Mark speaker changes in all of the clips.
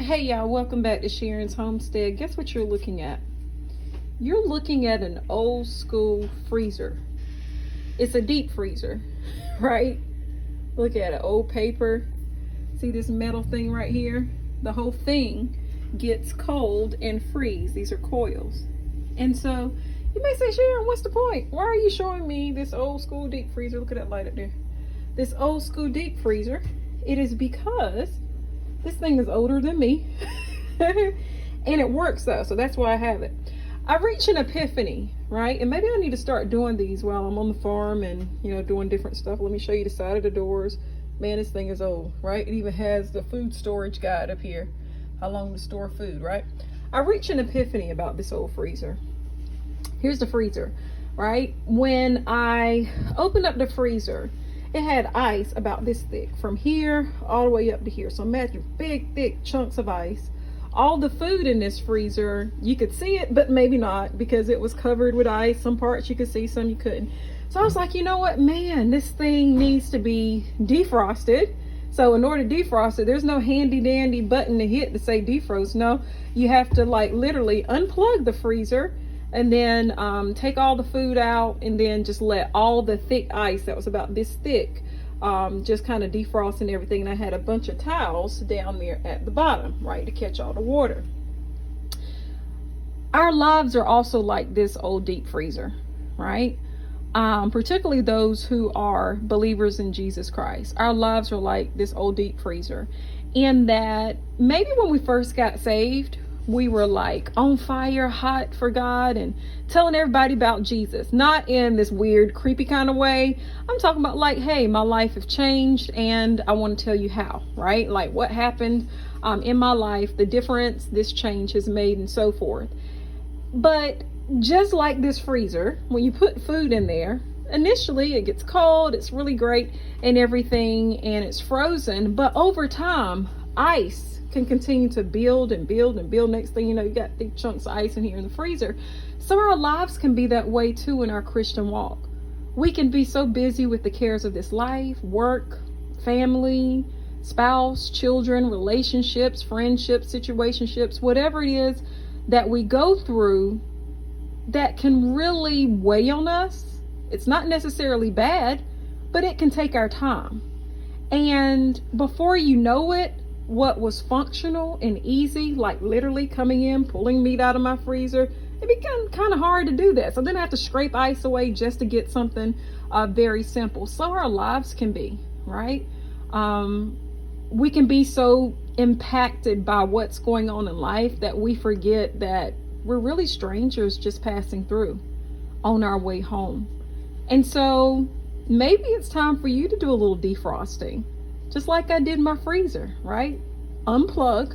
Speaker 1: Hey y'all, welcome back to Sharon's Homestead. Guess what you're looking at? You're looking at an old school freezer. It's a deep freezer, right? Look at it, old paper. See this metal thing right here? The whole thing gets cold and freeze. These are coils. And so you may say, Sharon, what's the point? Why are you showing me this old school deep freezer? Look at that light up there. This old school deep freezer. It is because this thing is older than me and it works though, so that's why I have it. I reached an epiphany, right? And maybe I need to start doing these while I'm on the farm and doing different stuff. Let me show you the side of the doors. Man, this thing is old, right? It even has the food storage guide up here, how long to store food, right? I reached an epiphany about this old freezer. Here's the freezer, right? When I opened up the freezer, it had ice about this thick from here all the way up to here. So imagine big, thick chunks of ice. All the food in this freezer, you could see it, but maybe not because it was covered with ice. Some parts you could see, some you couldn't. So I was like, you know what, man, this thing needs to be defrosted. So in order to defrost it, there's no handy dandy button to hit to say defrost. No, you have to like literally unplug the freezer and then take all the food out and then just let all the thick ice that was about this thick just kind of defrost and everything. And I had a bunch of towels down there at the bottom, right, to catch all the water. Our lives are also like this old deep freezer, right? Particularly those who are believers in Jesus Christ. Our lives are like this old deep freezer, in that maybe when we first got saved, we were like on fire, hot for God and telling everybody about Jesus. Not in this weird, creepy kind of way. I'm talking about like, hey, my life has changed and I want to tell you how, right? Like what happened in my life, the difference this change has made and so forth. But just like this freezer, when you put food in there, initially it gets cold, it's really great and everything, and it's frozen. But over time, ice can continue to build and build and build. Next thing you know, you got big chunks of ice in here in the freezer. So our lives can be that way too in our Christian walk. We can be so busy with the cares of this life, work, family, spouse, children, relationships, friendships, situationships, whatever it is that we go through that can really weigh on us. It's not necessarily bad, but it can take our time. And before you know it, what was functional and easy, like literally coming in, pulling meat out of my freezer, it became kind of hard to do that. So then I have to scrape ice away just to get something very simple. So our lives can be, right? We can be so impacted by what's going on in life that we forget that we're really strangers just passing through on our way home. And so maybe it's time for you to do a little defrosting. Just like I did my freezer, right? Unplug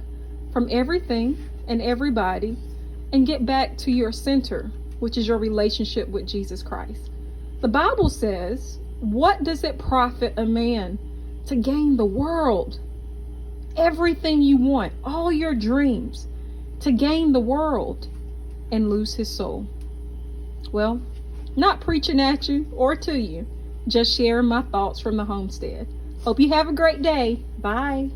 Speaker 1: from everything and everybody and get back to your center, which is your relationship with Jesus Christ. The Bible says, what does it profit a man to gain the world? Everything you want, all your dreams, to gain the world and lose his soul. Well, not preaching at you or to you, just sharing my thoughts from the homestead. Hope you have a great day. Bye.